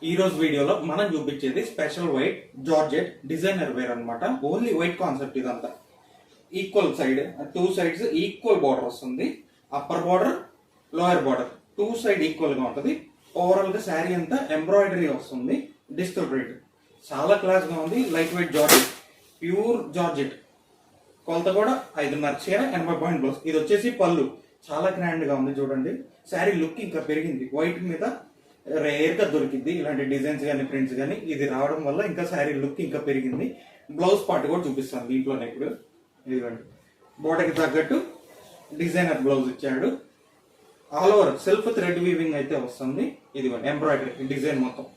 ఈ రోజు వీడియోలో మనం చూపించేది special white georgette designer wear అన్నమాట. ఓన్లీ వైట్ కాన్సెప్ట్ ఇదంతా. Equal side, two sides equal border వస్తుంది. Upper border, lower border two side equal గా ఉంటుంది. ఓవరాల్ గా శారీ అంతా ఎంబ్రాయిడరీ వస్తుంది. డిజిటల్ ప్రింట్ చాలా క్లాస్ గా ఉంది. Light weight georgette, pure georgette. కొలత కూడా 5.5 చీర, 80 పాయింట్ బ్లౌజ్. ఇది వచ్చేసి పళ్ళు చాలా గ్రాండ్ గా ఉంది. చూడండి శారీ లుక్ ఇంకా పెరిగింది. వైట్ మీద రేర్ గా దొరికింది ఇలాంటి డిజైన్స్ కానీ ప్రింట్స్ కానీ. ఇది రావడం వల్ల ఇంకా శారీ లుక్ ఇంకా పెరిగింది. బ్లౌజ్ పార్ట్ కూడా చూపిస్తాను దీంట్లోనే. ఇప్పుడు ఇదిగోండి, బోర్డర్కి తగ్గట్టు డిజైనర్ బ్లౌజ్ ఇచ్చాడు. All over self thread weaving అయితే వస్తుంది. ఇదిగోండి ఎంబ్రాయిడరీ డిజైన్ మొత్తం.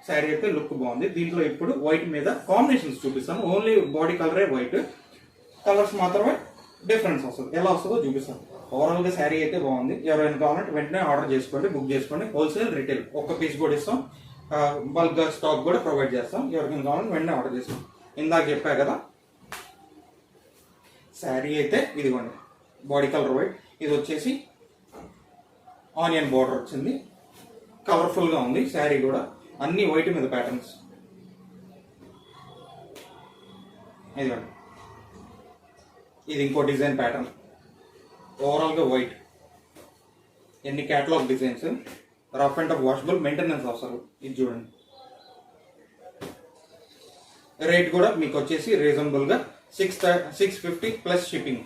శారీ అయితే లుక్ బాగుంది. దీంట్లో ఇప్పుడు వైట్ మీద కాంబినేషన్స్ చూపిస్తాను. ఓన్లీ బాడీ కలరే వైట్, కలర్స్ మాత్రమే డిఫరెన్స్ వస్తుంది. ఎలా వస్తుందో చూపిస్తాను. ఓవరాల్ గా శారీ అయితే బాగుంది. ఎవరైనా కావాలంటే వెంటనే ఆర్డర్ చేసుకోండి, బుక్ చేసుకోండి. హోల్సేల్, రిటైల్ ఒక్క పీస్ కూడా ఇస్తాం. బల్క్ గా స్టాక్ కూడా ప్రొవైడ్ చేస్తాం. ఎవరికైనా కావాలంటే వెంటనే ఆర్డర్ చేసుకోండి. ఇందాక చెప్పా కదా, శారీ అయితే ఇదిగోండి బాడీ కలర్ వైట్. ఇది వచ్చేసి ఆనియన్ బార్డర్ వచ్చింది. కలర్ఫుల్ గా ఉంది శారీ కూడా. అన్ని వైట్ మీద ప్యాటర్న్స్. ఇదిగోండి, ఇది ఇంకో డిజైన్ ప్యాటర్న్. ఓవరాల్ గా వైట్. ఎన్ని catalogue designs. Rough and tough washable, maintenance అవసరం. ఇది చూడండి. రేట్ కూడా మీకు వచ్చేసి రీజనబుల్ గా 650 ప్లస్ షిప్పింగ్.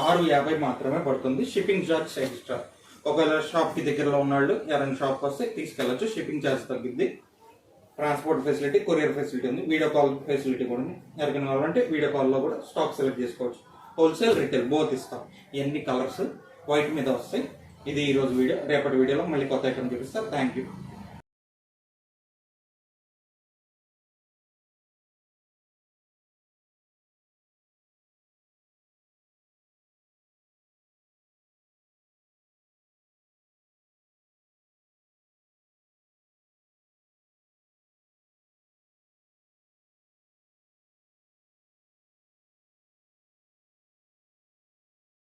650 మాత్రమే పడుతుంది. Shipping charge extra. ఒకవేళ షాప్ కి దగ్గరలో ఉన్నాళ్ళు ఎవరైనా షాప్ వస్తే తీసుకెళ్ళచ్చు. షిప్పింగ్ ఛార్జ్ తగ్గిద్ది. ట్రాన్స్పోర్ట్ ఫెసిలిటీ, కొరియర్ ఫెసిలిటీ ఉంది. వీడియో కాల్ ఫెసిలిటీ కూడా ఉంది. ఎవరికైనా కావాలంటే వీడియో కాల్లో కూడా స్టాక్ సెలెక్ట్ చేసుకోవచ్చు. హోల్సేల్, రిటైల్ బోత్ ఇస్తాం. ఎన్ని కలర్స్ వైట్ మీద వస్తాయి. ఇది ఈ రోజు వీడియో. రేపటి వీడియోలో మళ్ళీ కొత్త ఐటమ్ చూపిస్తాను. Thank you.